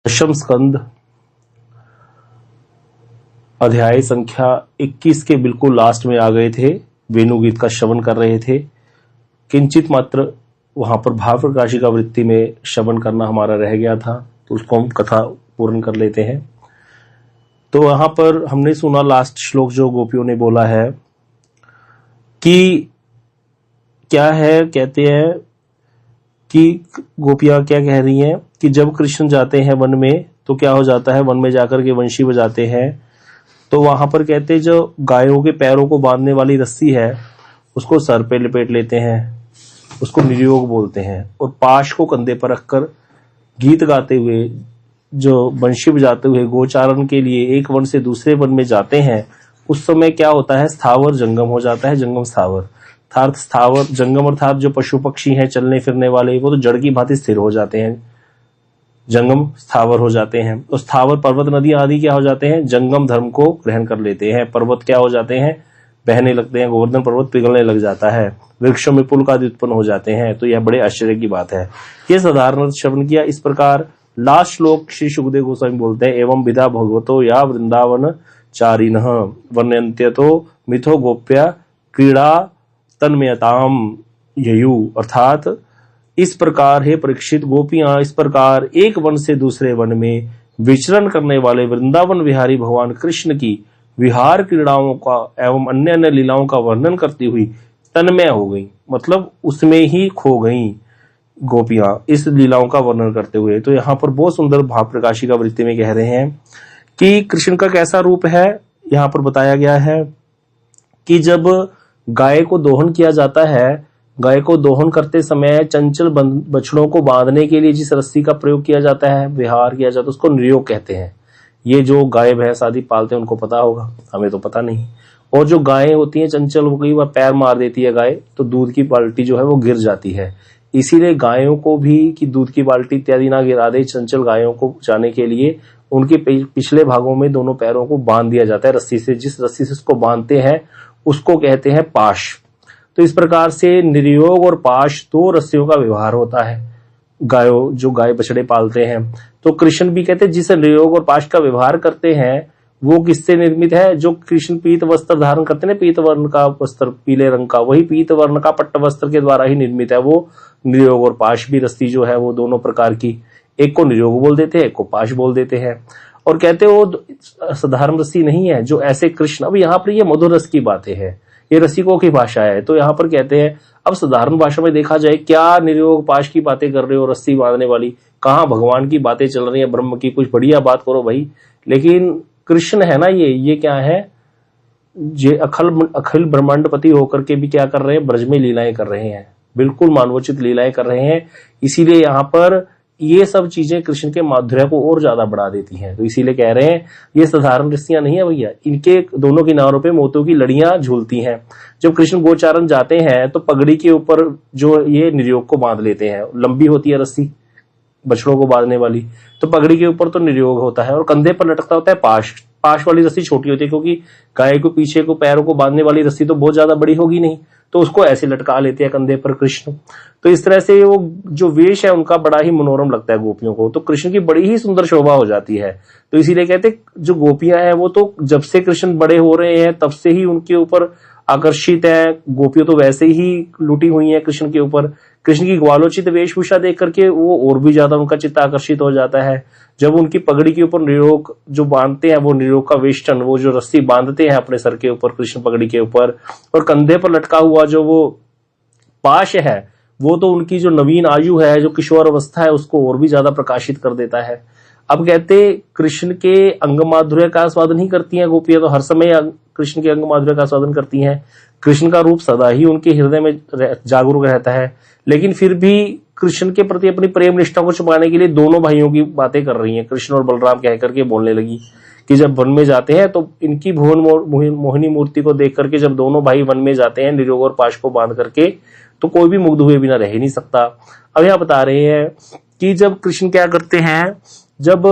दशम स्कंद अध्याय संख्या 21 के बिल्कुल लास्ट में आ गए थे। वेणुगीत का श्रवण कर रहे थे। किंचित मात्र वहां पर भाव प्रकाशिका वृत्ति में श्रवण करना हमारा रह गया था, तो उसको हम कथा पूर्ण कर लेते हैं। तो वहां पर हमने सुना लास्ट श्लोक जो गोपियों ने बोला है कि क्या है, कहते हैं कि गोपियां क्या कह रही हैं कि जब कृष्ण जाते हैं वन में तो क्या हो जाता है, वन में जाकर के वंशी बजाते हैं तो वहां पर कहते हैं जो गायों के पैरों को बांधने वाली रस्सी है उसको सर पे लपेट लेते हैं, उसको निर्योग बोलते हैं, और पाश को कंधे पर रखकर गीत गाते हुए जो वंशी बजाते हुए गोचारण के लिए एक वन से दूसरे वन में जाते हैं। उस समय क्या होता है, स्थावर जंगम हो जाता है, जंगम स्थावर। स्थावर जंगम अर्थात जो पशु पक्षी हैं चलने फिरने वाले, वो तो जड़ की भांति स्थिर हो जाते हैं, जंगम स्थावर हो जाते हैं। तो स्थावर पर्वत नदी आदि क्या हो जाते हैं, जंगम धर्म को ग्रहण कर लेते हैं। पर्वत क्या हो जाते हैं, बहने लगते हैं, गोवर्धन पर्वत पिघलने लग जाता है, वृक्षों में पुल आदि उत्पन्न हो जाते हैं। तो यह बड़े आश्चर्य की बात है। यह साधारण श्रवण किया। इस प्रकार लास्ट श्लोक श्री सुखदेव गोस्वामी बोलते हैं, एवं विधा भगवतो या वृंदावन चारिणः वर्ण्यन्त्यतो मिथो गोप्या क्रीड़ा तन्मयताम ययु, अर्थात इस प्रकार है परीक्षित, गोपियां इस प्रकार एक वन से दूसरे वन में विचरण करने वाले वृंदावन विहारी भगवान कृष्ण की विहार क्रीड़ाओं का एवं अन्य अन्य लीलाओं का वर्णन करती हुई तन्मय हो गई, मतलब उसमें ही खो गई गोपियां इस लीलाओं का वर्णन करते हुए। तो यहाँ पर बहुत सुंदर भाव प्रकाशिका वृत्ति में कह रहे हैं कि कृष्ण का कैसा रूप है। यहाँ पर बताया गया है कि जब गाय को दोहन किया जाता है, गाय को दोहन करते समय चंचल बछड़ों को बांधने के लिए जिस रस्सी का प्रयोग किया जाता है, विहार किया जाता है, उसको निर्योग कहते हैं। ये जो गाय भैंस आदि पालते हैं उनको पता होगा, हमें तो पता नहीं। और जो गायें होती हैं चंचल, वो कई बार पैर मार देती है गाय, तो दूध की बाल्टी जो है वो गिर जाती है। इसीलिए गायों को भी कि दूध की बाल्टी इत्यादि ना गिरा दे, चंचल गायों को बचाने के लिए उनके पिछले भागों में दोनों पैरों को बांध दिया जाता है रस्सी से। जिस रस्सी से उसको बांधते हैं उसको कहते हैं पाश। तो इस प्रकार से निर्योग और पाश दो रस्सियों का व्यवहार होता है गायों, जो गाय बछड़े पालते हैं। तो कृष्ण भी कहते हैं जिस निर्योग और पाश का व्यवहार करते हैं वो किससे निर्मित है, जो कृष्ण पीत वस्त्र धारण करते हैं, पीत वर्ण का वस्त्र पीले रंग का, वही पीत वर्ण का पट्ट वस्त्र के द्वारा ही निर्मित है वो निर्योग और पाश भी रस्सी जो है वो दोनों प्रकार की, एक को निर्योग बोल देते हैं, एक को पाश बोल देते हैं। और कहते हैं वो साधारण रस्सी नहीं है जो ऐसे कृष्ण, अब यहाँ पर ये मधुर रस की बातें हैं, ये रसिकों की भाषा है। तो यहाँ पर कहते हैं अब साधारण भाषा में देखा जाए, क्या निर्योग पाश की बातें कर रहे हो, रस्सी बांधने वाली, कहाँ भगवान की बातें चल रही है, ब्रह्म की, कुछ बढ़िया बात करो भाई। लेकिन कृष्ण है ना, ये क्या है, ये अखिल ब्रह्मांडपति होकर के भी क्या कर रहे हैं, ब्रज में लीलाएं कर रहे हैं, बिल्कुल मानवोचित लीलाएं कर रहे हैं। इसीलिए यहाँ पर ये सब चीजें कृष्ण के माधुर्य को और ज्यादा बढ़ा देती हैं। तो इसीलिए कह रहे हैं ये साधारण रस्सियां नहीं है भैया, इनके दोनों किनारों पे मोतियों की लड़ियां झूलती हैं। जब कृष्ण गोचारण जाते हैं तो पगड़ी के ऊपर जो ये निर्योग को बांध लेते हैं, लंबी होती है रस्सी बछड़ों को बांधने वाली, तो पगड़ी के ऊपर तो निर्योग होता है, और कंधे पर लटकता होता है पाश। पाश वाली रस्सी छोटी होती है, क्योंकि गाय को पीछे को पैरों को बांधने वाली रस्सी तो बहुत ज्यादा बड़ी होगी नहीं, तो उसको ऐसे लटका लेते हैं कंधे पर कृष्ण। तो इस तरह से वो जो वेश है उनका बड़ा ही मनोरम लगता है गोपियों को, तो कृष्ण की बड़ी ही सुंदर शोभा हो जाती है। तो इसीलिए कहते जो गोपियां हैं वो तो जब से कृष्ण बड़े हो रहे हैं तब से ही उनके ऊपर आकर्षित है। गोपियों तो वैसे ही लुटी हुई है कृष्ण के ऊपर। कृष्ण की ग्वालोचित वेशभूषा देख करके वो और भी ज्यादा उनका चित्त आकर्षित हो जाता है। जब उनकी पगड़ी के ऊपर निर्योग जो बांधते हैं, वो निर्योग का वेष्टन, वो जो रस्सी बांधते हैं अपने सर के ऊपर कृष्ण पगड़ी के ऊपर, और कंधे पर लटका हुआ जो वो पाश है, वो तो उनकी जो नवीन आयु है, जो किशोर अवस्था है, उसको और भी ज्यादा प्रकाशित कर देता है। अब कहते कृष्ण के अंग माधुर्य का आस्वादन ही करती हैं गोपियां, तो हर समय कृष्ण के अंग माधुर्य का आस्वादन करती हैं। कृष्ण का रूप सदा ही उनके हृदय में जागरूक रहता है, लेकिन फिर भी कृष्ण के प्रति अपनी प्रेम निष्ठा को छुपाने के लिए दोनों भाइयों की बातें कर रही हैं, कृष्ण और बलराम कह करके बोलने लगी कि जब वन में जाते हैं तो इनकी भुवन मोहिनी मूर्ति को देख करके जब दोनों भाई वन में जाते हैं निर्योग और पाश को बांध करके, तो कोई भी मुग्ध हुए बिना रह ही नहीं सकता। अब यह बता रहे हैं कि जब कृष्ण क्या करते हैं, जब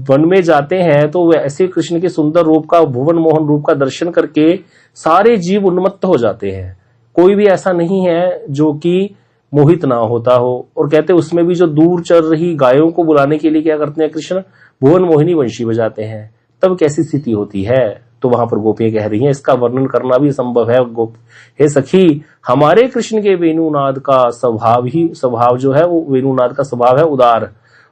वन में जाते हैं तो वैसे कृष्ण के सुंदर रूप का, भुवन मोहन रूप का दर्शन करके सारे जीव उन्मत्त हो जाते हैं। कोई भी ऐसा नहीं है जो कि मोहित ना होता हो। और कहते उसमें भी जो दूर चल रही गायों को बुलाने के लिए क्या करते हैं कृष्ण, भुवन मोहिनी वंशी बजाते हैं, तब कैसी स्थिति होती है। तो वहां पर गोपियां कह रही हैं इसका वर्णन करना भी संभव है। हे सखी, हमारे कृष्ण के वेणुनाद का स्वभाव जो है वो वेणुनाद का स्वभाव है उदार।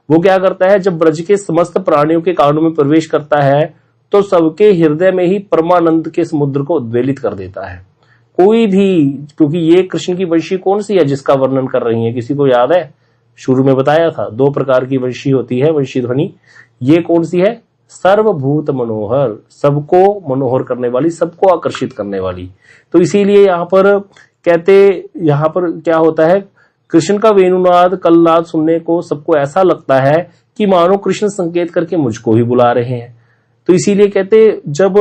वो क्या करता है, जब ब्रज के समस्त प्राणियों के कानों में प्रवेश करता है तो सबके हृदय में ही परमानंद के समुद्र को उद्वेलित कर देता है। कोई भी, क्योंकि ये कृष्ण की वंशी कौन सी है जिसका वर्णन कर रही है, किसी को याद है? शुरू में बताया था 2 प्रकार की वंशी होती है, वंशी ध्वनि। ये कौन सी है? सर्वभूत मनोहर, सबको मनोहर करने वाली, सबको आकर्षित करने वाली। तो इसीलिए यहां पर कहते, यहां पर क्या होता है, कृष्ण का वेणुनाद कलनाद सुनने को सबको ऐसा लगता है कि मानो कृष्ण संकेत करके मुझको ही बुला रहे हैं। तो इसीलिए कहते, जब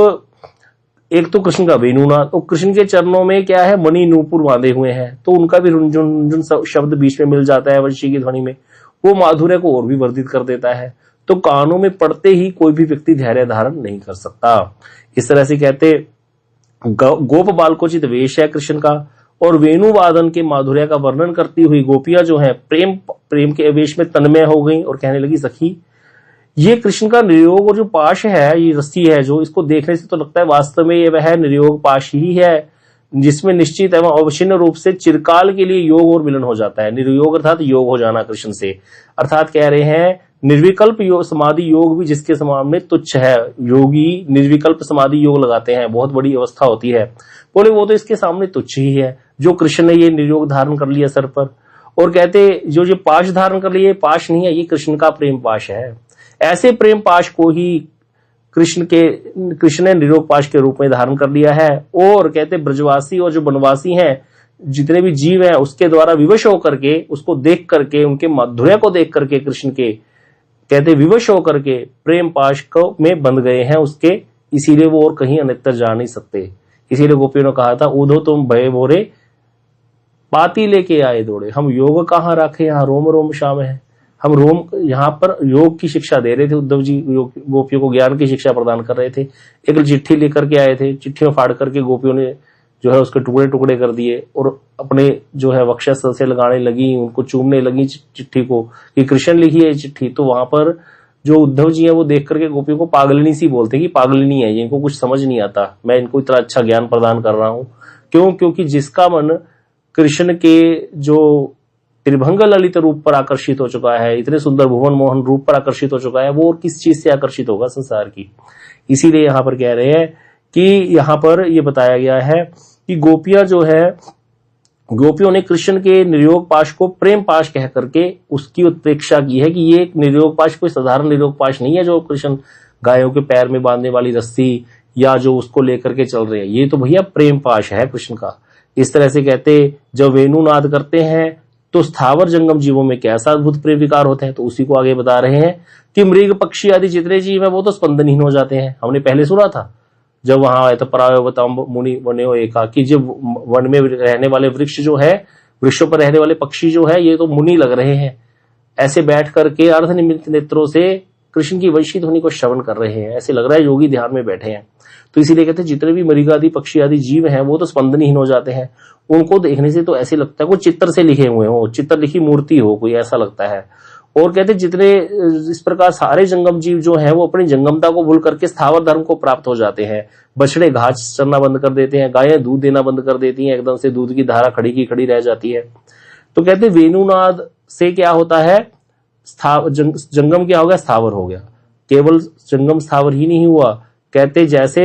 एक तो कृष्ण का वेणुनाद, और कृष्ण के चरणों में क्या है, मणि नूपुर बांधे हुए हैं, तो उनका भी रुंझुन शब्द बीच में मिल जाता है वंशी की ध्वनि में, वो माधुर्य को और भी वर्धित कर देता है। तो कानों में पड़ते ही कोई भी व्यक्ति धैर्य धारण नहीं कर सकता। इस तरह से कहते गोप बालकोचित वेश है कृष्ण का, और वेणु वादन के माधुर्य का वर्णन करती हुई गोपियां जो है प्रेम के वेश में तन्मय हो गई और कहने लगी सखी, ये कृष्ण का निर्योग और जो पाश है, ये रस्सी है जो, इसको देखने से तो लगता है वास्तव में ये वह निर्योग पाश ही है जिसमें निश्चित एवं अवच्छिन्न रूप से चिरकाल के लिए योग और मिलन हो जाता है। निर्योग अर्थात योग हो जाना कृष्ण से, अर्थात कह रहे हैं निर्विकल्प योग समाधि योग भी जिसके सामने तुच्छ है। योगी निर्विकल्प समाधि योग लगाते हैं, बहुत बड़ी अवस्था होती है, बोले वो तो इसके सामने तुच्छ ही है जो कृष्ण ने ये निर्योग धारण कर लिया सर पर। और कहते जो पाश धारण कर लिया, पाश नहीं है, ये कृष्ण का प्रेम पाश है। ऐसे प्रेम पाश को ही कृष्ण ने निरोग पाश के रूप में धारण कर लिया है। और कहते ब्रजवासी और जो वनवासी हैं, जितने भी जीव हैं, उसके द्वारा विवश होकर के, उसको देख करके, उनके माधुर्य को देख करके, कृष्ण के कहते विवश होकर के प्रेम पाश को में बंध गए हैं उसके, इसीलिए वो और कहीं अन्यत्र जा नहीं सकते। इसीलिए गोपियों ने कहा था, ऊधो तुम भय भोरे पाती लेके आए दौड़े। हम योग कहाँ रखे, यहाँ रोम रोम शाम है। हम रोम, यहाँ पर योग की शिक्षा दे रहे थे उद्धव जी, गोपियों को ज्ञान की शिक्षा प्रदान कर रहे थे। एक चिट्ठी लेकर के आए थे, चिट्ठी में फाड़ करके गोपियों ने जो है उसके टुकड़े टुकड़े कर दिए और अपने जो है वक्षस से लगाने लगी, उनको चूमने लगी चिट्ठी को कि कृष्ण लिखी है चिट्ठी। तो वहां पर जो उद्धव जी है वो देख करके गोपियों को पागलिनी सी बोलते कि पागलिनी है, इनको कुछ समझ नहीं आता, मैं इनको इतना अच्छा ज्ञान प्रदान कर रहा हूं। क्यों? क्योंकि जिसका मन कृष्ण के जो त्रिभंग ललित रूप पर आकर्षित हो चुका है, इतने सुंदर भुवन मोहन रूप पर आकर्षित हो चुका है, वो और किस चीज से आकर्षित होगा संसार की। इसीलिए यहां पर कह रहे हैं कि यहां पर ये बताया गया है कि गोपियां जो है, गोपियों ने कृष्ण के निर्योग पाश को प्रेम पाश कह करके उसकी उत्प्रेक्षा की है कि ये एक निर्योग पाश कोई साधारण निर्योग पाश नहीं है जो कृष्ण गायों के पैर में बांधने वाली रस्सी या जो उसको लेकर के चल रहे हैं, ये तो भैया प्रेम पाश है कृष्ण का। इस तरह से कहते जब वेणुनाद करते हैं तो स्थावर जंगम जीवों में कैसा अद्भुत प्रेम विकार होते हैं, तो उसी को आगे बता रहे हैं कि मृग पक्षी आदि जितने जीव है वो तो स्पंदनहीन हो जाते हैं। हमने पहले सुना था जब वहां आए तो परावताम मुनि वन्यो एका कि जब वन में रहने वाले वृक्ष जो है, वृक्षों पर रहने वाले पक्षी जो है, ये तो मुनि लग रहे हैं, ऐसे बैठ करके अर्धनिमित नेत्रों से कृष्ण की वैशी ध्वनि को श्रवण कर रहे हैं, ऐसे लग रहा है योगी ध्यान में बैठे हैं। तो इसीलिए कहते हैं जितने भी मृग आदि पक्षी आदि जीव हैं वो तो स्पंदनहीन हो जाते हैं। उनको देखने से तो ऐसे लगता है कोई चित्र से लिखे हुए हो, चित्र लिखी मूर्ति हो कोई, ऐसा लगता है। और कहते जितने इस प्रकार सारे जंगम जीव जो हैं वो अपनी जंगमता को भूल करके स्थावर धर्म को प्राप्त हो जाते हैं। बछड़े घास चरना बंद कर देते हैं, गायें दूध देना बंद कर देती हैं, एकदम से दूध की धारा खड़ी की खड़ी रह जाती है। तो कहते वेणुनाद से क्या होता है, जंगम क्या हो गया, स्थावर हो गया। केवल जंगम स्थावर ही नहीं हुआ, कहते जैसे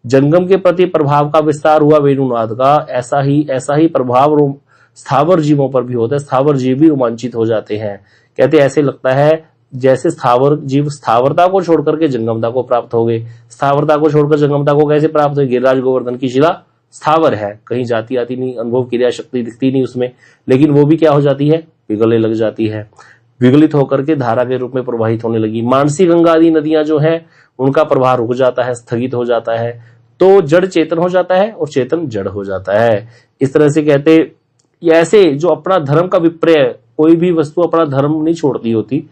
जंगम के प्रति प्रभाव का विस्तार हुआ वेणुनाद का, ऐसा ही प्रभाव स्थावर जीवों पर भी होता है। स्थावर जीव भी रोमांचित हो जाते हैं। कहते ऐसे लगता है जैसे स्थावर जीव स्थावरता को छोड़कर के जंगमता को प्राप्त हो गए। स्थावरता को छोड़कर जंगमता को कैसे प्राप्त हुई? गिरिराज गोवर्धन की शिला स्थावर है, कहीं जाती आती नहीं, अनुभव क्रिया शक्ति दिखती नहीं उसमें, लेकिन वो भी क्या हो जाती है, पिघलने लग जाती है, विगलित होकर के धारा के रूप में प्रवाहित होने लगी। मानसी गंगा आदि नदियां जो है उनका प्रवाह रुक जाता है, स्थगित हो जाता है, तो जड़ चेतन हो जाता है और चेतन जड़ हो जाता है। इस तरह से कहते ऐसे जो अपना धर्म का विपर्य, कोई भी वस्तु अपना धर्म नहीं छोड़ती होती,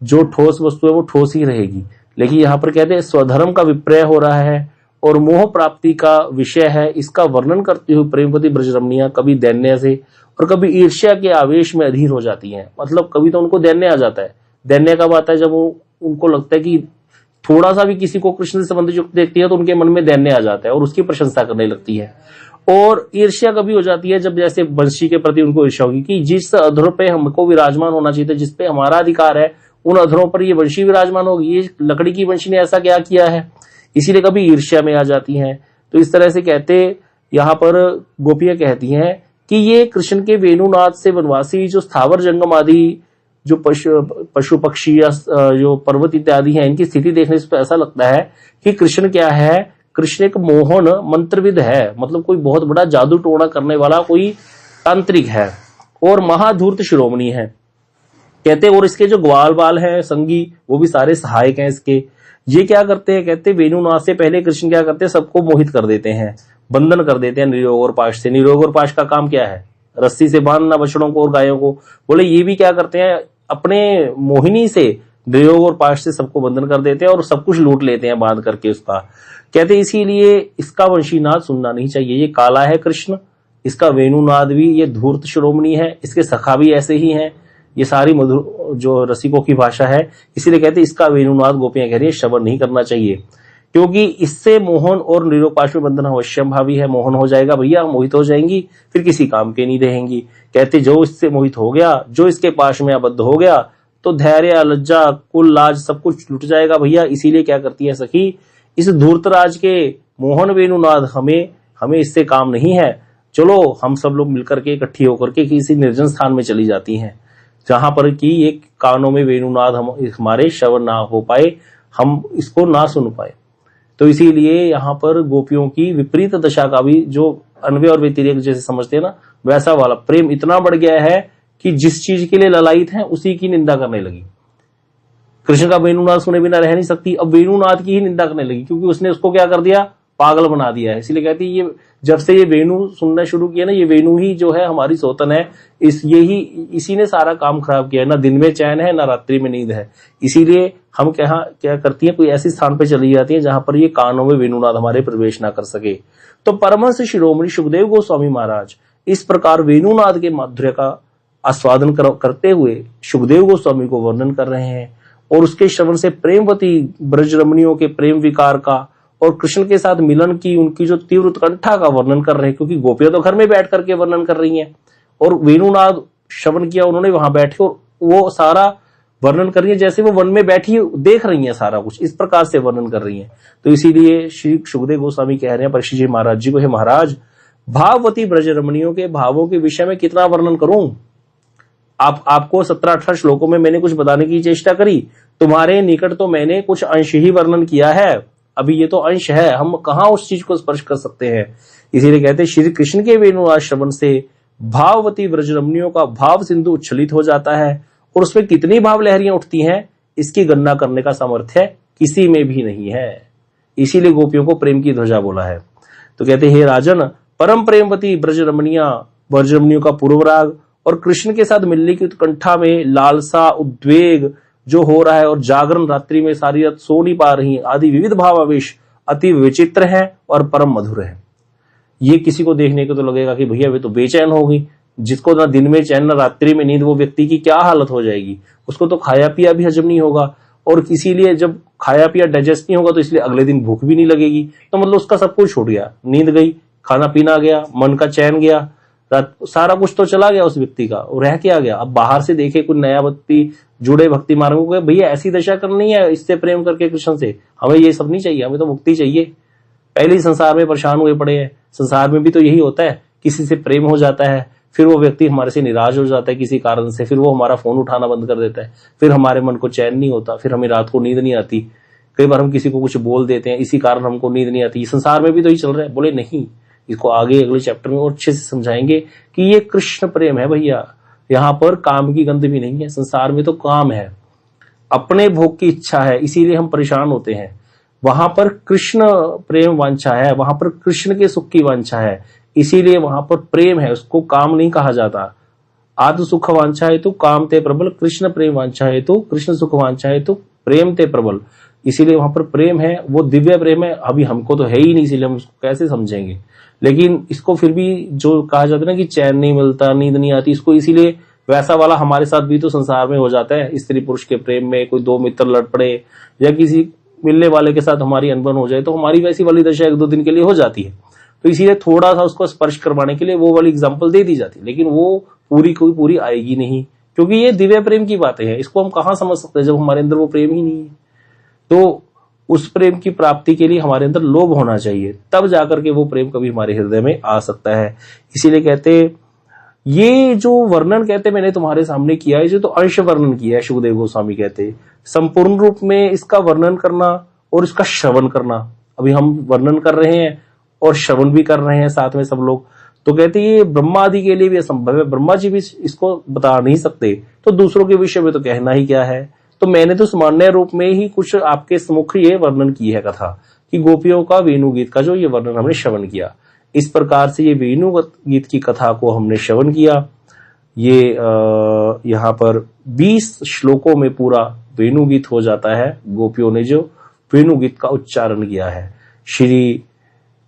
जो ठोस वस्तु है वो ठोस ही रहेगी, लेकिन यहाँ पर कहते हैं स्वधर्म का विपर्य हो रहा है और मोह प्राप्ति का विषय है। इसका वर्णन करती हुई प्रेमवती ब्रजरमणियां कभी दैन्य से और कभी ईर्ष्या के आवेश में अधीर हो जाती हैं। मतलब कभी तो उनको दैन्य आ जाता है। दैन्य कब आता है? जब उनको लगता है कि थोड़ा सा भी किसी को कृष्ण से संबंधित युक्त देखती है तो उनके मन में दैन्य आ जाता है और उसकी प्रशंसा करने लगती है। और ईर्ष्या कभी हो जाती है जब जैसे वंशी के प्रति उनको ईर्ष्या होगी कि जिस अधर पे हमको विराजमान होना चाहिए था, जिसपे हमारा अधिकार है, उन अधरों पर ये वंशी विराजमान होगी। ये लकड़ी की वंशी ने ऐसा क्या किया है? इसीलिए कभी ईर्ष्या में आ जाती हैं। तो इस तरह से कहते यहाँ पर गोपियां कहती हैं कि ये कृष्ण के वेणुनाद से वनवासी जो स्थावर जंगम आदि जो पशु पक्षी या जो पर्वत इत्यादि हैं, इनकी स्थिति देखने से तो ऐसा लगता है कि कृष्ण क्या है? कृष्ण एक मोहन मंत्रविद है। मतलब कोई बहुत बड़ा जादू टोना करने वाला कोई तांत्रिक है और महाधूर्त शिरोमणि है। कहते और इसके जो ग्वाल बाल हैं संगी, वो भी सारे सहायक हैं इसके। ये क्या करते हैं? कहते वेणुनाद से पहले कृष्ण क्या करते हैं? सबको मोहित कर देते हैं, बंधन कर देते हैं निरोग और पाश से। निरोग और पाश का काम क्या है? रस्सी से बांधना बछड़ों को और गायों को। बोले ये भी क्या करते हैं? अपने मोहिनी से निरोग और पाश से सबको बंधन कर देते हैं और सब कुछ लूट लेते हैं बांध करके उसका। कहते इसीलिए इसका वंशीनाद सुनना नहीं चाहिए। ये काला है कृष्ण, इसका वेणुनाद भी ये धूर्त शिरोमणि है, इसके सखा भी ऐसे ही हैं। ये सारी मधुर जो रसिकों की भाषा है, इसीलिए कहते इसका वेणुनाद गोपियां कह रही है श्रवण नहीं करना चाहिए, क्योंकि इससे मोहन और निरोपाश में बंधन अवश्यम भावी है। मोहन हो जाएगा भैया, मोहित हो जाएंगी, फिर किसी काम के नहीं रहेंगी। कहते जो इससे मोहित हो गया, जो इसके पाश में आबद्ध हो गया, तो धैर्य, लज्जा, कुल, लाज सब कुछ लुट जाएगा भैया। इसीलिए क्या करती है सखी? इस धूर्तराज के मोहन वेणुनाद हमें इससे काम नहीं है। चलो हम सब लोग मिलकर के इकट्ठी होकर के किसी निर्जन स्थान में चली जाती हैं, जहां पर कि एक कानों में वेणुनाद हमारे श्रवण ना हो पाए, हम इसको ना सुन पाए। तो इसीलिए यहाँ पर गोपियों की विपरीत दशा का भी जो अन्वय और व्यतिरेक जैसे समझते हैं ना, वैसा वाला प्रेम इतना बढ़ गया है कि जिस चीज के लिए ललायित है उसी की निंदा करने लगी। कृष्ण का वेणुनाद सुने बिना रह नहीं सकती, अब वेणुनाद की ही निंदा करने लगी, क्योंकि उसने उसको क्या कर दिया? पागल बना दिया है। इसलिए कहती है ये जब से ये वेणु सुनना शुरू किया ना, ये वेणु ही जो है हमारी सौतन है, इसी ने सारा काम खराब किया है। ना दिन में चैन है, ना रात्रि में नींद है। इसीलिए हम क्या करती है? कोई ऐसी स्थान पे चली जाती है जहां पर ये कानों में वेणुनाद हमारे प्रवेश ना कर सके। तो परमहंस शिरोमणि सुखदेव गोस्वामी महाराज इस प्रकार वेणुनाद के माधुर्य का आस्वादन करते हुए सुखदेव गोस्वामी को वर्णन कर रहे हैं और उसके श्रवण से प्रेमवती ब्रजरमणियों के प्रेम विकार का और कृष्ण के साथ मिलन की उनकी जो तीव्र उत्कंठा का वर्णन कर रहे हैं, क्योंकि गोपियां तो घर में बैठ करके वर्णन कर रही हैं और वेणुनाद श्रवण किया उन्होंने वहां बैठे और वो सारा वर्णन कर रही है जैसे वो वन में बैठी देख रही हैं, सारा कुछ इस प्रकार से वर्णन कर रही हैं। तो इसीलिए श्री सुखदेव गोस्वामी कह रहे हैं परीक्षित जी महाराज जी को, हे महाराज, भाववती ब्रजरमणियों के भावों के विषय में कितना वर्णन करूं? आपको 17-18 श्लोकों में मैंने कुछ बताने की चेष्टा करी, तुम्हारे निकट तो मैंने कुछ अंश ही वर्णन किया है। अभी ये तो अंश है, हम कहां उस चीज को स्पर्श कर सकते हैं। इसीलिए कहते हैं श्री कृष्ण के वेणुनाद श्रवण से भाववती ब्रजरमणियों का भाव सिंधु उच्छलित हो जाता है और उसमें कितनी भाव लहरियां उठती हैं, इसकी गणना करने का सामर्थ्य किसी में भी नहीं है। इसीलिए गोपियों को प्रेम की ध्वजा बोला है। तो कहते हे राजन, परम प्रेमवती ब्रजरमणियों का पूर्व राग और कृष्ण के साथ मिलने की उत्कंठा में लालसा, उद्वेग जो हो रहा है और जागरण, रात्रि में सारी रात सो नहीं पा रही आदि विविध भावावेश अति विचित्र है और परम मधुर है। ये किसी को देखने को तो लगेगा कि भैया वे तो बेचैन होगी, जिसको ना दिन में चैन ना रात्रि में नींद, वो व्यक्ति की क्या हालत हो जाएगी। उसको तो खाया पिया भी हजम नहीं होगा और इसीलिए जब खाया पिया डाइजेस्ट नहीं होगा तो इसलिए अगले दिन भूख भी नहीं लगेगी। तो मतलब उसका सब कुछ छूट गया, नींद गई, खाना पीना गया, मन का चैन गया, सारा कुछ तो चला गया उस व्यक्ति का, रह के आ गया। अब बाहर से देखे कोई नया व्यक्ति जुड़े भक्ति मार्गों को, भैया ऐसी दशा करनी है इससे प्रेम करके कृष्ण से, हमें ये सब नहीं चाहिए, हमें तो मुक्ति चाहिए। पहले ही संसार में परेशान हुए पड़े हैं। संसार में भी तो यही होता है, किसी से प्रेम हो जाता है, फिर वो व्यक्ति हमारे से निराश हो जाता है किसी कारण से, फिर वो हमारा फोन उठाना बंद कर देता है, फिर हमारे मन को चैन नहीं होता, फिर हमें रात को नींद नहीं आती। कई बार हम किसी को कुछ बोल देते हैं, इसी कारण हमको नींद नहीं आती। संसार में भी तो ही चल रहा है। बोले नहीं, इसको आगे अगले चैप्टर में और अच्छे से समझाएंगे कि ये कृष्ण प्रेम है भैया, यहाँ पर काम की गंध भी नहीं है। संसार में तो काम है, अपने भोग की इच्छा है, इसीलिए हम परेशान होते हैं। वहां पर कृष्ण प्रेम वांछा है, वहां पर कृष्ण के सुख की वांछा है, इसीलिए वहां पर प्रेम है, उसको काम नहीं कहा जाता। आत्म सुख वांछा है तो काम ते प्रबल, कृष्ण प्रेम वांछा है तो कृष्ण सुख वांछा है तो प्रेम ते प्रबल। इसीलिए वहां पर प्रेम है, वो दिव्य प्रेम है। अभी हमको तो है ही नहीं, इसीलिए हम उसको कैसे समझेंगे। लेकिन इसको फिर भी जो कहा जाता है ना कि चैन नहीं मिलता, नींद नहीं आती, इसको इसीलिए वैसा वाला हमारे साथ भी तो संसार में हो जाता है। स्त्री पुरुष के प्रेम में कोई दो मित्र लड़ पड़े या किसी मिलने वाले के साथ हमारी अनबन हो जाए तो हमारी वैसी वाली दशा एक दो दिन के लिए हो जाती है। तो इसीलिए थोड़ा सा उसको स्पर्श करवाने के लिए वो वाली एग्जाम्पल दे दी जाती है, लेकिन वो पूरी कोई पूरी आएगी नहीं, क्योंकि ये दिव्य प्रेम की बातें हैं। इसको हम कहाँ समझ सकते हैं जब हमारे अंदर वो प्रेम ही नहीं है। तो उस प्रेम की प्राप्ति के लिए हमारे अंदर लोभ होना चाहिए, तब जाकर के वो प्रेम कभी हमारे हृदय में आ सकता है। इसीलिए कहते ये जो वर्णन कहते मैंने तुम्हारे सामने किया है, जो तो अंश वर्णन किया है सुखदेव गोस्वामी कहते, संपूर्ण रूप में इसका वर्णन करना और इसका श्रवण करना, अभी हम वर्णन कर रहे हैं और श्रवण भी कर रहे हैं साथ में सब लोग, तो कहते ये ब्रह्मा आदि के लिए भी असंभव है, ब्रह्मा जी भी इसको बता नहीं सकते, तो दूसरों के विषय में तो कहना ही क्या है। तो मैंने तो सामान्य रूप में ही कुछ आपके सम्मुख ये वर्णन की है कथा कि गोपियों का वेणु गीत का जो ये वर्णन हमने श्रवण किया, इस प्रकार से ये वेणु गीत की कथा को हमने श्रवण किया। ये यहाँ पर 20 श्लोकों में पूरा वेणु गीत हो जाता है। गोपियों ने जो वेणु गीत का उच्चारण किया है, श्री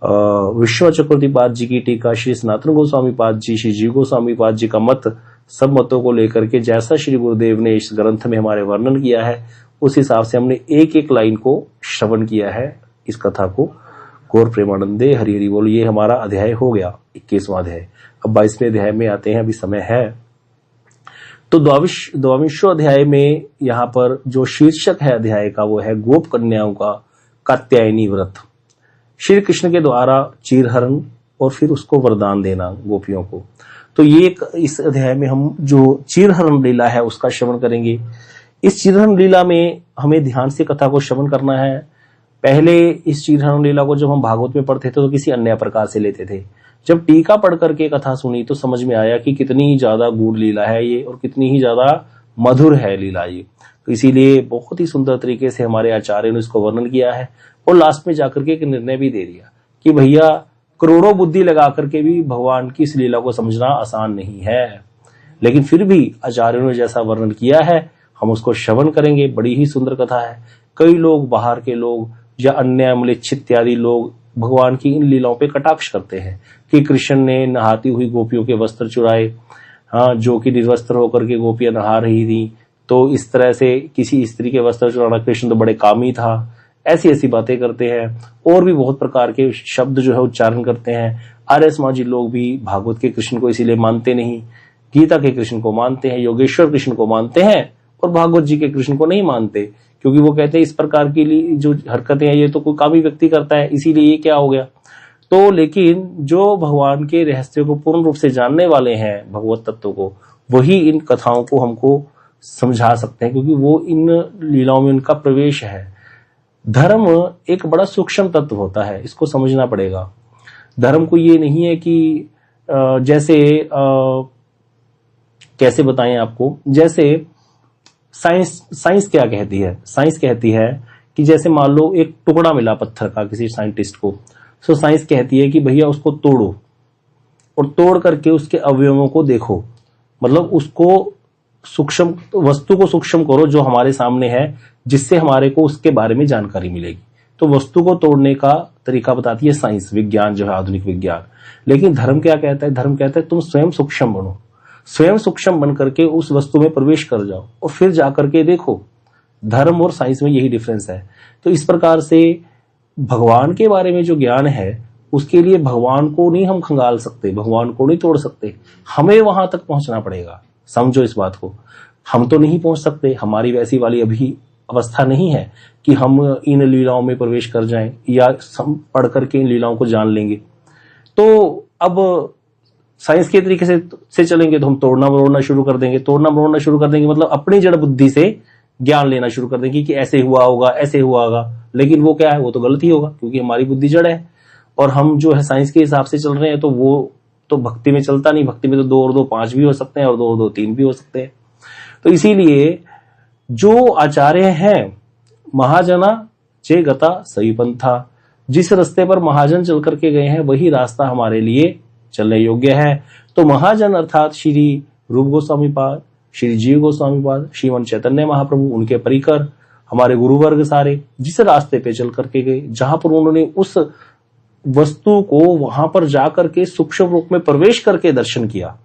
विश्व चक्रवर्ती पाद जी की टीका, श्री सनातन गोस्वामी पाद जी, श्री जीव गोस्वामी पाद जी का मत, सब मतों को लेकर के जैसा श्री गुरुदेव ने इस ग्रंथ में हमारे वर्णन किया है उस हिसाब से हमने एक एक लाइन को श्रवण किया है इस कथा को। गौर प्रेमानंदे हरि हरि बोल। ये हमारा अध्याय हो गया 21वां अध्याय। अब 22वें अध्याय में आते हैं, अभी समय है। तो द्वाविंशो अध्याय में यहाँ पर जो शीर्षक है अध्याय का वो है गोप कन्याओं का कात्यायनी व्रत। श्री कृष्ण के द्वारा चीरहरण और फिर उसको वरदान देना गोपियों को। तो ये इस अध्याय में हम जो चीरहरण लीला है उसका श्रवण करेंगे। इस चीरहरण लीला में हमें ध्यान से कथा को श्रवण करना है। पहले इस चीरहरण लीला को जब हम भागवत में पढ़ते थे तो किसी अन्य प्रकार से लेते थे। जब टीका पढ़ करके कथा सुनी तो समझ में आया कि कितनी ही ज्यादा गूढ़ लीला है ये और कितनी ही ज्यादा मधुर है लीला ये। तो इसीलिए बहुत ही सुंदर तरीके से हमारे आचार्य ने इसको वर्णन किया है और लास्ट में जाकर के एक निर्णय भी दे दिया कि भैया करोड़ों बुद्धि लगा करके भी भगवान की इस लीला को समझना आसान नहीं है, लेकिन फिर भी आचार्यों ने जैसा वर्णन किया है हम उसको श्रवण करेंगे। बड़ी ही सुंदर कथा है। कई लोग, बाहर के लोग या अन्य म्लेच्छ इत्यादि लोग भगवान की इन लीलाओं पे कटाक्ष करते हैं कि कृष्ण ने नहाती हुई गोपियों के वस्त्र चुराए, हाँ, जो कि निर्वस्त्र होकर के गोपियां नहा रही थी, तो इस तरह से किसी स्त्री के वस्त्र चुराना, कृष्ण तो बड़े कामी था, ऐसी ऐसी बातें करते हैं। और भी बहुत प्रकार के शब्द जो है उच्चारण करते हैं। आर्य समाजी लोग भी भागवत के कृष्ण को इसीलिए मानते नहीं, गीता के कृष्ण को मानते हैं, योगेश्वर कृष्ण को मानते हैं और भागवत जी के कृष्ण को नहीं मानते, क्योंकि वो कहते हैं इस प्रकार की जो हरकतें हैं ये तो कोई कामी व्यक्ति करता है, इसीलिए ये क्या हो गया। तो लेकिन जो भगवान के रहस्य को पूर्ण रूप से जानने वाले हैं, भगवत तत्व को, वही इन कथाओं को हमको समझा सकते हैं, क्योंकि वो इन लीलाओं में उनका प्रवेश है। धर्म एक बड़ा सूक्ष्म तत्व होता है, इसको समझना पड़ेगा। धर्म को ये नहीं है कि जैसे कैसे बताएं आपको, जैसे साइंस क्या कहती है। साइंस कहती है कि जैसे मान लो एक टुकड़ा मिला पत्थर का किसी साइंटिस्ट को, तो साइंस कहती है कि भैया उसको तोड़ो और तोड़ करके उसके अवयवों को देखो, मतलब उसको सूक्ष्म वस्तु को सूक्ष्म करो जो हमारे सामने है, जिससे हमारे को उसके बारे में जानकारी मिलेगी। तो वस्तु को तोड़ने का तरीका बताती है साइंस, विज्ञान जो है, आधुनिक विज्ञान। लेकिन धर्म क्या कहता है? धर्म कहता है तुम स्वयं सूक्ष्म बनो, स्वयं सूक्ष्म बन करके उस वस्तु में प्रवेश कर जाओ और फिर जाकर के देखो। धर्म और साइंस में यही डिफरेंस है। तो इस प्रकार से भगवान के बारे में जो ज्ञान है उसके लिए भगवान को नहीं हम खंगाल सकते, भगवान को नहीं तोड़ सकते, हमें वहां तक पहुंचना पड़ेगा। समझो इस बात को, हम तो नहीं पहुंच सकते, हमारी वैसी वाली अभी अवस्था नहीं है कि हम इन लीलाओं में प्रवेश कर जाएं या हम पढ़ करके इन लीलाओं को जान लेंगे। तो अब साइंस के तरीके से चलेंगे तो हम तोड़ना मरोड़ना शुरू कर देंगे। तोड़ना मरोड़ना शुरू कर देंगे मतलब अपनी जड़ बुद्धि से ज्ञान लेना शुरू कर देंगे कि ऐसे हुआ होगा, ऐसे हुआ होगा। लेकिन वो क्या है, वो तो गलत ही होगा, क्योंकि हमारी बुद्धि जड़ है और हम जो है साइंस के हिसाब से चल रहे हैं। तो वो तो भक्ति में चलता नहीं। भक्ति में तो 2 और 2 5 भी हो सकते हैं और 2 और 2 3 भी हो सकते हैं। तो इसीलिए जो आचार्य हैं, महाजना चे गता सही पंथा, जिस रास्ते पर महाजन चल करके गए हैं वही रास्ता हमारे लिए चलने योग्य है। तो महाजन अर्थात श्री रूप गोस्वामी पाद, श्री जीव गोस्वामी पाद, श्रीमन चैतन्य महाप्रभु, उनके परिकर हमारे गुरुवर्ग सारे जिस रास्ते पे चल करके गए, जहां पर उन्होंने उस वस्तु को वहां पर जाकर के सूक्ष्म रूप में प्रवेश करके दर्शन किया,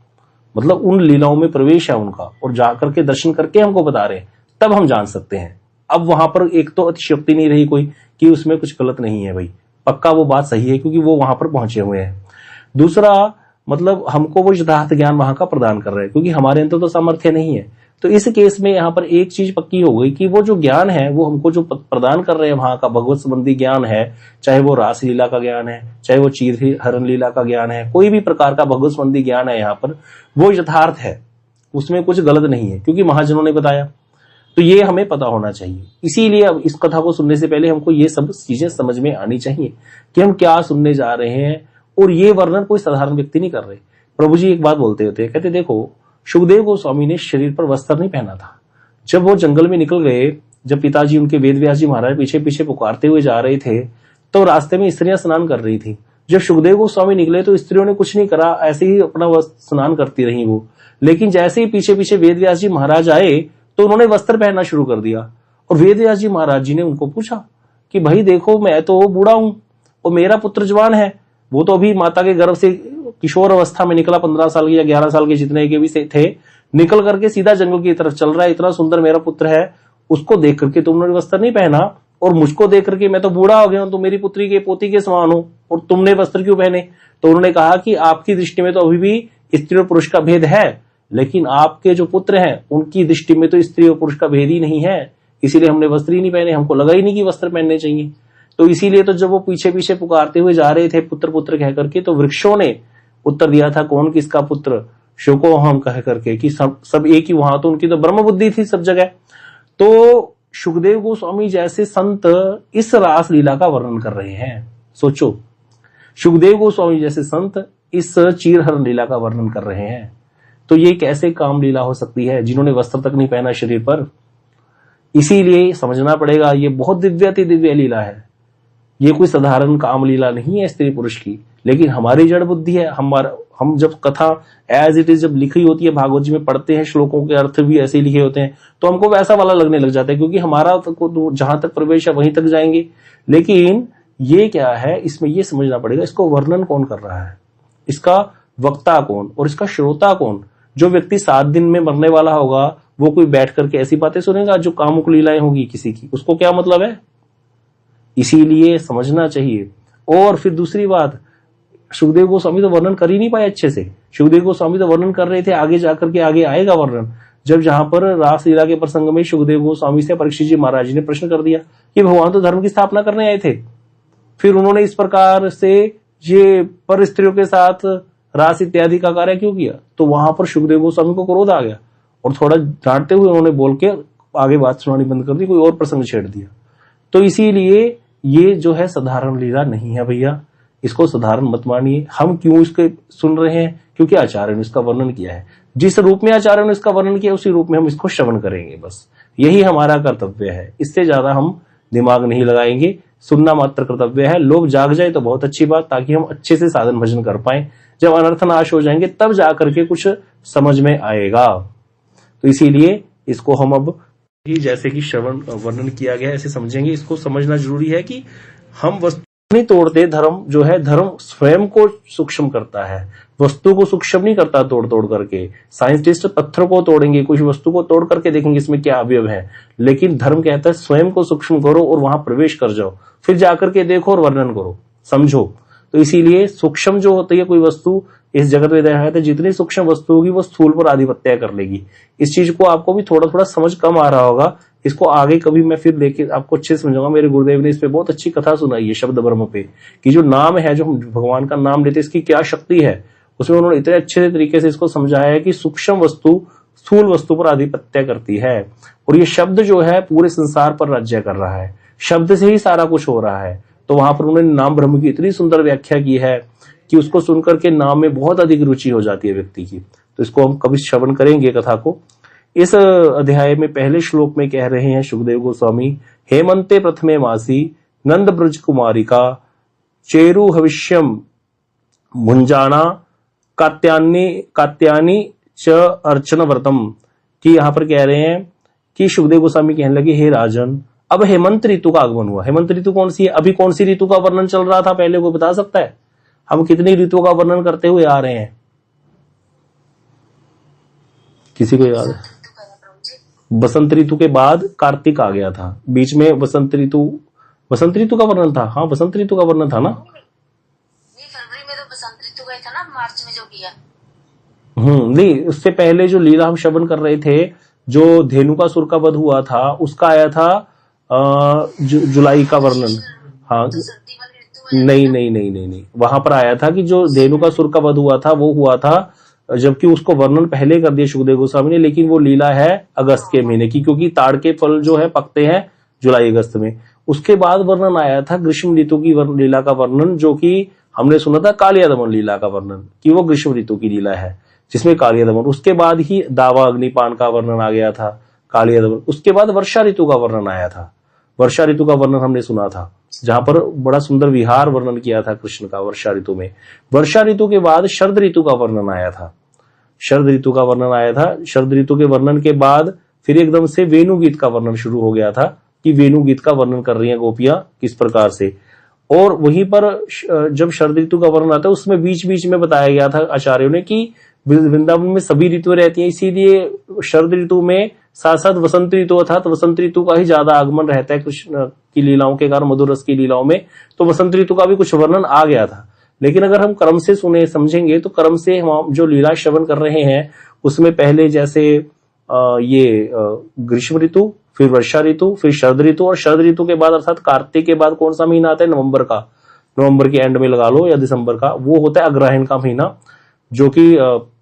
मतलब उन लीलाओं में प्रवेश है उनका, और जाकर के दर्शन करके हमको बता रहे हैं, तब हम जान सकते हैं। अब वहां पर एक तो अतिशयोक्ति नहीं रही कोई कि उसमें कुछ गलत नहीं है भाई, पक्का वो बात सही है क्योंकि वो वहां पर पहुंचे हुए हैं। दूसरा, मतलब हमको वो यथार्थ ज्ञान वहां का प्रदान कर रहे हैं, क्योंकि हमारे अंदर तो सामर्थ्य नहीं है। तो इस केस में यहाँ पर एक चीज पक्की हो गई कि वो जो ज्ञान है वो हमको जो प्रदान कर रहे हैं वहां का भगवत संबंधी ज्ञान है, चाहे वो रास लीला का ज्ञान है, चाहे वो चीर हरण लीला का ज्ञान है, कोई भी प्रकार का भगवत संबंधी ज्ञान है यहाँ पर, वो यथार्थ है, उसमें कुछ गलत नहीं है, क्योंकि महाजनों ने बताया। तो ये हमें पता होना चाहिए। इसीलिए अब इस कथा को सुनने से पहले हमको ये सब चीजें समझ में आनी चाहिए कि हम क्या सुनने जा रहे हैं, और ये वर्णन कोई साधारण व्यक्ति नहीं कर रहे। प्रभु जी एक बात बोलते होते, कहते देखो, सुखदेव गोस्वामी ने शरीर पर वस्त्र नहीं पहना था। जब वो जंगल में निकल गए, जब पिताजी उनके वेद व्यास जी महाराज पीछे पीछे पुकारते हुए जा रहे थे, तो रास्ते में स्त्रियां स्नान कर रही थी। जब सुखदेव गोस्वामी निकले तो स्त्रियों ने कुछ नहीं करा, ऐसे ही अपना स्नान करती रही वो। लेकिन जैसे ही पीछे पीछे वेद व्यास जी महाराज आए तो उन्होंने वस्त्र पहनना शुरू कर दिया। और वेद व्यास जी महाराज जी ने उनको पूछा कि भाई देखो, मैं तो बूढ़ा हूं और मेरा पुत्र जवान है, वो तो अभी माता के गर्भ से किशोर अवस्था में निकला, 15 साल के या 11 साल के जितने के भी थे, निकल करके सीधा जंगल की तरफ चल रहा है, इतना सुंदर मेरा पुत्र है, उसको देख करके तुमने वस्त्र नहीं पहना, और मुझको देख करके मैं तो बूढ़ा हो गया हूं, तो मेरी पुत्री के पोती के समान हो, और तुमने वस्त्र क्यों पहने? तो उन्होंने कहा कि आपकी दृष्टि में तो अभी भी स्त्री और पुरुष का भेद है, लेकिन आपके जो पुत्र हैं उनकी दृष्टि में तो स्त्री और पुरुष का भेद ही नहीं है, इसीलिए हमने वस्त्र ही नहीं पहने, हमको लगा ही नहीं कि वस्त्र पहनने चाहिए। तो इसीलिए तो जब वो पीछे पीछे पुकारते हुए जा रहे थे पुत्र पुत्र कह करके, तो वृक्षों ने उत्तर दिया था, कौन किसका पुत्र, शोको हम कह करके, कि सब एक ही, वहां तो उनकी तो ब्रह्म बुद्धि थी सब जगह। तो सुखदेव गोस्वामी जैसे संत इस रास लीला का वर्णन कर रहे हैं। सोचो, सुखदेव गोस्वामी जैसे संत इस चीरहरण लीला का वर्णन कर रहे हैं, तो ये कैसे काम लीला हो सकती है जिन्होंने वस्त्र तक नहीं पहना शरीर पर। इसीलिए समझना पड़ेगा, ये बहुत दिव्य अति दिव्य लीला है, ये कोई साधारण काम लीला नहीं है स्त्री पुरुष की। लेकिन हमारी जड़ बुद्धि है, हम जब कथा एज इट इज जब लिखी होती है, भागवत जी में पढ़ते हैं, श्लोकों के अर्थ भी ऐसे लिखे होते हैं, तो हमको वैसा वाला लगने लग जाता है, क्योंकि हमारा तो जहां तक प्रवेश है वहीं तक जाएंगे। लेकिन ये क्या है, इसमें ये समझना पड़ेगा, इसको वर्णन कौन कर रहा है, इसका वक्ता कौन और इसका श्रोता कौन। जो व्यक्ति 7 दिन में मरने वाला होगा वो कोई बैठ करके ऐसी बातें सुनेगा जो कामुक लीलाएं होगी किसी की, उसको क्या मतलब है? इसीलिए समझना चाहिए। और फिर दूसरी बात, सुखदेव गोस्वामी तो वर्णन कर ही नहीं पाए अच्छे से। सुखदेव गोस्वामी तो वर्णन कर रहे थे, आगे जाकर के आगे आएगा वर्णन, जब जहां पर रास लीला के प्रसंग में सुखदेव गोस्वामी से परीक्षित जी महाराज जी ने प्रश्न कर दिया कि भगवान तो धर्म की स्थापना करने आए थे, फिर उन्होंने इस प्रकार से ये पर स्त्रियों के साथ रास इत्यादि का कार्य क्यों किया। तो वहां पर सुखदेव गोस्वामी को क्रोध आ गया और थोड़ा डांटते हुए उन्होंने बोल के आगे बात सुनानी बंद कर दी, कोई और प्रसंग छेड़ दिया। तो इसीलिए ये जो है साधारण लीला नहीं है भैया, इसको साधारण मत मानिए। हम क्यों इसके सुन रहे हैं? क्योंकि आचार्य ने इसका वर्णन किया है, जिस रूप में आचार्य ने इसका वर्णन किया उसी रूप में हम इसको श्रवण करेंगे, बस यही हमारा कर्तव्य है। इससे ज्यादा हम दिमाग नहीं लगाएंगे, सुनना मात्र कर्तव्य है। लोग जाग जाए तो बहुत अच्छी बात, ताकि हम अच्छे से साधन भजन कर पाए। जब अनर्थ नाश हो जाएंगे तब जाकर के कुछ समझ में आएगा। तो इसीलिए इसको हम अब जैसे कि श्रवण वर्णन किया गया ऐसे समझेंगे। इसको समझना जरूरी है कि हम वस्तु नहीं तोड़ते, धर्म जो है धर्म स्वयं को सूक्ष्म करता है, वस्तु को सूक्ष्म नहीं करता तोड़ तोड़ करके। साइंटिस्ट पत्थर को तोड़ेंगे, कुछ वस्तु को तोड़ करके देखेंगे इसमें क्या अवयव है, लेकिन धर्म कहता है स्वयं को सूक्ष्म करो और वहां प्रवेश कर जाओ, फिर जाकर के देखो और वर्णन करो, समझो। तो इसीलिए सूक्ष्म जो होती है कोई वस्तु इस जगत में देखा है, जितनी सूक्ष्म वस्तु होगी वो स्थूल पर आधिपत्य कर लेगी। इस चीज को आपको भी थोड़ा थोड़ा समझ कम आ रहा होगा, इसको आगे कभी मैं फिर लेके आपको अच्छे से समझाऊंगा। मेरे गुरुदेव ने इस पे बहुत अच्छी कथा सुनाई है शब्द ब्रह्म पे, कि जो नाम है, जो हम भगवान का नाम लेते इसकी क्या शक्ति है, उसमें उन्होंने इतने अच्छे तरीके से इसको समझाया है कि सूक्ष्म वस्तु स्थूल वस्तु पर आधिपत्य करती है। और ये शब्द जो है पूरे संसार पर राज्य कर रहा है, शब्द से ही सारा कुछ हो रहा है। तो वहां पर उन्होंने नाम ब्रह्म की इतनी सुंदर व्याख्या की है कि उसको सुनकर के नाम में बहुत अधिक रुचि हो जाती है व्यक्ति की। तो इसको हम कभी श्रवण करेंगे कथा को। इस अध्याय में पहले श्लोक में कह रहे हैं सुखदेव गोस्वामी, हेमंते प्रथमे मासी नंद ब्रज कुमारिका चेरु भविष्यम भुंजाना कात्यानी च अर्चन व्रतम, कि यहां पर कह रहे हैं कि सुखदेव गोस्वामी कहने लगे, हे राजन, अब हेमंत ऋतु का आगमन हुआ। हेमंत ऋतु कौन सी है? अभी कौन सी ऋतु का वर्णन चल रहा था पहले, कोई बता सकता है? हम कितनी ऋतुओं का वर्णन करते हुए आ रहे हैं? किसी को याद है? बसंत ऋतु के बाद कार्तिक आ गया था, बीच में बसंत ऋतु का वर्णन था। हाँ, बसंत ऋतु का वर्णन था ना। फरवरी में तो बसंत ऋतु का ही था ना, मार्च में जो किया। नहीं, उससे पहले जो लीला हम श्रवण कर रहे थे, जो धेनुकासुर का वध हुआ था, उसका आया था जुलाई का वर्णन। हाँ, नहीं, वहां पर आया था कि जो धेनुकासुर का वध हुआ था वो हुआ था, जबकि उसको वर्णन पहले कर दिया सुखदेव गोस्वामी ने, लेकिन वो लीला है अगस्त के महीने की, क्योंकि ताड़ के फल जो है पकते हैं जुलाई अगस्त में। उसके बाद वर्णन आया था ग्रीष्म ऋतु की लीला का वर्णन, जो कि हमने सुना था कालिया दमन लीला का वर्णन, कि वो ग्रीष्म ऋतु की लीला है जिसमें कालिया दमन। उसके बाद ही दावा अग्निपान का वर्णन आ गया था, कालिया दमन। उसके बाद वर्षा ऋतु का वर्णन आया था। वर्षा ऋतु का वर्णन हमने सुना था, जहां पर बड़ा सुंदर विहार वर्णन किया था कृष्ण का वर्षा ऋतु में। वर्षा ऋतु के बाद शरद ऋतु का वर्णन आया था। शरद ऋतु का वर्णन आया था। शरद ऋतु के वर्णन के बाद फिर एकदम से वेणु गीत का वर्णन शुरू हो गया था, कि वेणु गीत का वर्णन कर रही हैं गोपियां किस प्रकार से। और वहीं पर जब शरद ऋतु का वर्णन आता है, उसमें बीच बीच में बताया गया था आचार्यों ने कि वृंदावन में सभी ऋतुएं रहती हैं, इसीलिए शरद ऋतु में साथ साथ वसंत ऋतु अर्थात वसंत ऋतु का ही ज्यादा आगमन रहता है कृष्ण की लीलाओं के कारण, मधुर रस की लीलाओं में। तो वसंत ऋतु का भी कुछ वर्णन आ गया था। लेकिन अगर हम क्रम से सुने समझेंगे तो क्रम से हम जो लीला श्रवण कर रहे हैं उसमें पहले जैसे ये ग्रीष्म ऋतु, फिर वर्षा ऋतु, फिर शरद ऋतु, और शरद ऋतु के बाद अर्थात कार्तिक के बाद कौन सा महीना आता है? नवंबर का। नवंबर के एंड में लगा लो या दिसंबर का, वो होता है अग्रहायण का महीना, जो कि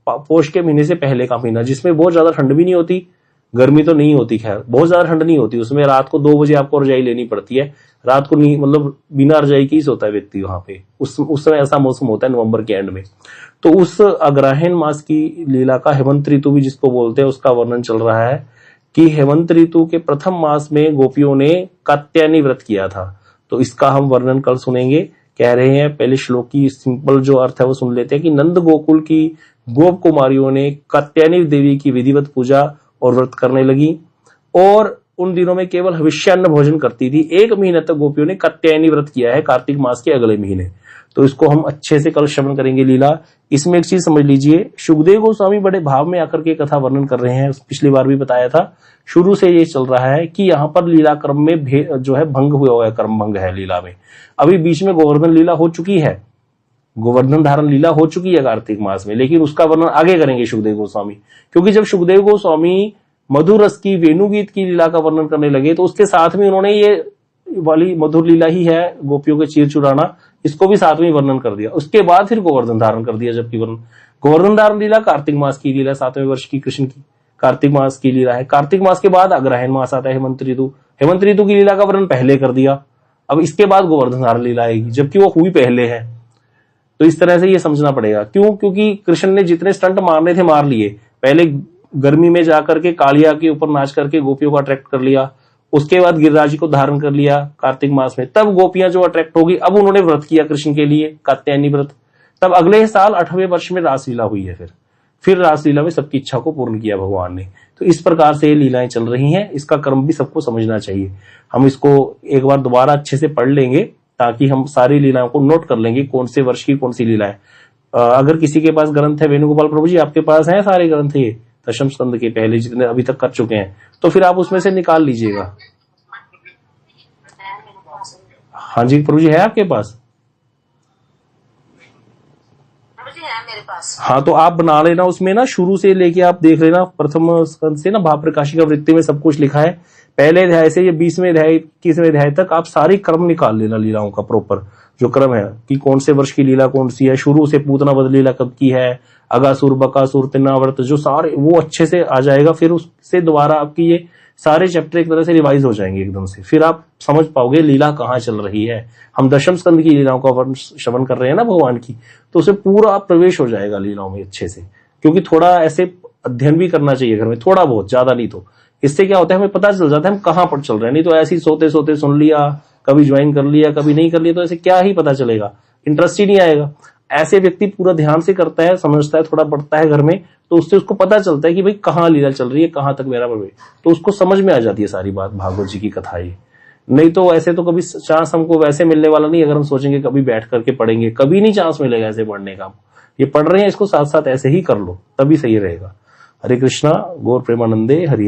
पोष के महीने से पहले का महीना, जिसमें बहुत ज्यादा ठंड भी नहीं होती, गर्मी तो नहीं होती, खैर बहुत ज्यादा ठंड नहीं होती। उसमें रात को 2 बजे आपको रजाई लेनी पड़ती है, रात को नहीं, मतलब बिना रजाई की सोता है व्यक्ति वहां पे। उस समय ऐसा मौसम होता है नवंबर के एंड में। तो उस अग्रहायण मास की लीला का, हेमंत ऋतु भी जिसको बोलते हैं, उसका वर्णन चल रहा है कि हेमंत ऋतु के प्रथम मास में गोपियों ने कात्यायनी व्रत किया था। तो इसका हम वर्णन कल सुनेंगे। कह रहे हैं पहले श्लोक की सिंपल जो अर्थ है वो सुन लेते हैं कि नंद गोकुल की गोप कुमारियों ने कात्यायनी देवी की विधिवत पूजा और व्रत करने लगी, और उन दिनों में केवल हविष्यान्न भोजन करती थी। 1 महीने तक गोपियों ने कात्यायनी व्रत किया है, कार्तिक मास के अगले महीने। तो इसको हम अच्छे से कल श्रवण करेंगे लीला। इसमें एक चीज समझ लीजिए, सुखदेव गोस्वामी बड़े भाव में आकर के कथा वर्णन कर रहे हैं। पिछली बार भी बताया था, शुरू से ये चल रहा है कि यहाँ पर लीला क्रम में जो है भंग हुआ है, क्रम भंग है लीला में। अभी बीच में गोवर्धन लीला हो चुकी है, गोवर्धन धारण लीला हो चुकी है कार्तिक मास में, लेकिन उसका वर्णन आगे करेंगे सुखदेव गोस्वामी। क्योंकि जब सुखदेव गोस्वामी मधुर रस की वेणुगीत की लीला का वर्णन करने लगे, तो उसके साथ में उन्होंने ये वाली मधुर लीला ही है गोपियों के चीर चुराना, इसको भी साथ में वर्णन कर दिया। उसके बाद फिर गोवर्धन धारण कर दिया, जबकि गोवर्धन धारण लीला कार्तिक मास की लीला, 7वें वर्ष की कृष्ण की कार्तिक मास की लीला है। कार्तिक मास के बाद अग्रहायण मास आता है, हेमंत ऋतु। हेमंत ऋतु की लीला का वर्णन पहले कर दिया, अब इसके बाद गोवर्धन धारण लीला आएगी, जबकि वो हुई पहले है। तो इस तरह से ये समझना पड़ेगा। क्यों? क्योंकि कृष्ण ने जितने स्टंट मारने थे मार लिए। पहले गर्मी में जाकर के कालिया के ऊपर नाच करके गोपियों को अट्रैक्ट कर लिया, उसके बाद गिरिराज को धारण कर लिया कार्तिक मास में, तब गोपियां जो अट्रैक्ट होगी, अब उन्होंने व्रत किया कृष्ण के लिए, कात्यायनी व्रत। तब अगले साल 8वें वर्ष में रासलीला हुई है, फिर रासलीला में सबकी इच्छा को पूर्ण किया भगवान ने। तो इस प्रकार से ये लीलाएं चल रही हैं। इसका क्रम भी सबको समझना चाहिए। हम इसको एक बार दोबारा अच्छे से पढ़ लेंगे, ताकि हम सारी लीलाओं को नोट कर लेंगे, कौन से वर्ष की कौन सी लीला है। अगर किसी के पास ग्रंथ है, वेणुगोपाल प्रभु जी आपके पास है सारे ग्रंथ, ये दशम स्कंद के पहले जितने अभी तक कर चुके हैं, तो फिर आप उसमें से निकाल लीजिएगा। हाँ जी प्रभु जी, है आपके पास? मेरे पास। हाँ, तो आप बना लेना, उसमें ना शुरू से लेके आप देख लेना, प्रथम स्कंद से ना भाव प्रकाशिका वृत्ति में सब कुछ लिखा है। पहले अध्याय से ये 20वें अध्याय 21वें अध्याय तक आप सारी क्रम निकाल लेना लीलाओं का, प्रॉपर जो क्रम है कि कौन से वर्ष की लीला कौन सी है, शुरू से पूतना वध लीला कब की है, अगासुर बकासुर तिन्नावर्त, जो सारे वो अच्छे से आ जाएगा। फिर उससे दोबारा आपकी ये सारे चैप्टर एक तरह से रिवाइज हो जाएंगे एकदम से, फिर आप समझ पाओगे लीला कहाँ चल रही है। हम दशम स्कंद की लीलाओं का श्रवण कर रहे हैं ना भगवान की, तो उसे पूरा प्रवेश हो जाएगा लीलाओं में अच्छे से। क्योंकि थोड़ा ऐसे अध्ययन भी करना चाहिए घर में, थोड़ा बहुत, ज्यादा नहीं। तो इससे क्या होता है, हमें पता चल जाता है हम कहाँ पर चल रहे हैं। नहीं तो ऐसे ही सोते सोते सुन लिया, कभी ज्वाइन कर लिया, कभी नहीं कर लिया, तो ऐसे क्या ही पता चलेगा, इंटरेस्ट ही नहीं आएगा। ऐसे व्यक्ति पूरा ध्यान से करता है, समझता है, थोड़ा पढ़ता है घर में, तो उससे उसको पता चलता है कि भाई कहाँ लीला चल रही है, कहाँ तक मेरा प्रवेश, तो उसको समझ में आ जाती है सारी बात भागवत जी की कथाएं। नहीं तो ऐसे तो कभी चांस हमको वैसे मिलने वाला नहीं, अगर हम सोचेंगे कभी बैठ करके पढ़ेंगे, कभी नहीं चांस मिलेगा ऐसे पढ़ने का। ये पढ़ रहे हैं, इसको साथ साथ ऐसे ही कर लो, तभी सही रहेगा। हरे कृष्णा, गौर प्रेमानंदे, हरि